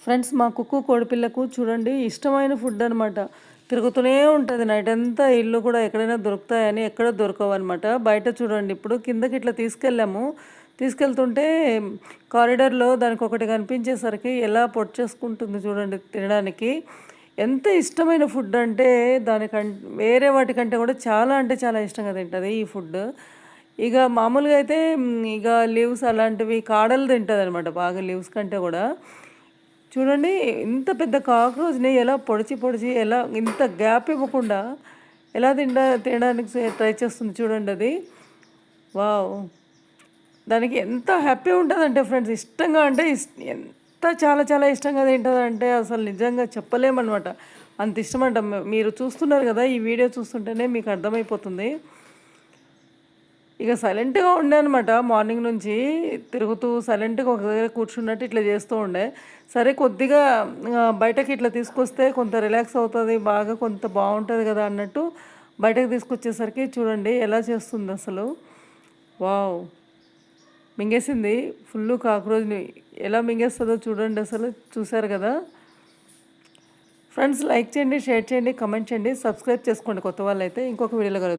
Friends మా కుక్కు కోడిపిల్లకు చూడండి ఇష్టమైన ఫుడ్ అనమాట. తిరుగుతూనే ఉంటుంది నైట్ అంతా. ఇల్లు కూడా ఎక్కడైనా దొరుకుతాయని ఎక్కడ దొరకవన్నమాట. బయట చూడండి ఇప్పుడు కిందకి ఇట్లా తీసుకెళ్ళాము. తీసుకెళ్తుంటే కారిడార్లో దానికి ఒకటి కనిపించేసరికి ఎలా పొడిచేసుకుంటుంది చూడండి తినడానికి. ఎంత ఇష్టమైన ఫుడ్ అంటే వేరే వాటికంటే కూడా చాలా అంటే చాలా ఇష్టంగా తింటుంది ఈ ఫుడ్. ఇక మామూలుగా అయితే ఇక లీవ్స్ అలాంటివి కాడలు తింటుంది అనమాట బాగా లీవ్స్ కంటే కూడా. చూడండి ఇంత పెద్ద కాక్రోచ్‌ని ఎలా పొడిచి, పొడిచి ఎలా ఇంత గ్యాప్ ఇవ్వకుండా ఎలా తినడానికి ట్రై చేస్తుంది చూడండి అది. వావ్! దానికి ఎంత హ్యాపీ ఉంటదంటే ఫ్రెండ్స్ ఇష్టంగా అంటే ఎంత చాలా చాలా ఇష్టంగా తింటదంటే అసలు నిజంగా చెప్పలేమనమాట. అంత ఇష్టమంట. మీరు చూస్తున్నారు గదా! ఈ వీడియో చూస్తుంటేనే మీకు అర్థమైపోతుంది. ఇక సైలెంట్‌గా ఉండే అనమాట. మార్నింగ్ నుంచి తిరుగుతూ సైలెంట్‌గా ఒక దగ్గర కూర్చున్నట్టు ఇట్లా చేస్తూ ఉండే. సరే కొద్దిగా బయటకి ఇట్లా తీసుకొస్తే కొంత రిలాక్స్ అవుతది. బాగా కొంత బావుంటది గదా! అన్నట్టు బయటకి తీసుకొచ్చేసరికి చూడండి ఎలా చేస్తుందసలు. వావ్! మింగేసింది. ఫుల్లు కాక్రోచ్‌ని ఎలా మింగేస్తదో చూడండి అసలు. చూసారు గదా! ఫ్రెండ్స్ లైక్ చేయండి, షేర్ చేయండి, కామెంట్ చేయండి, సబ్స్క్రైబ్ చేసుకోండి కొత్త వాళ్ళైతే. ఇంకొక వీడియోలో కలుద్దాం.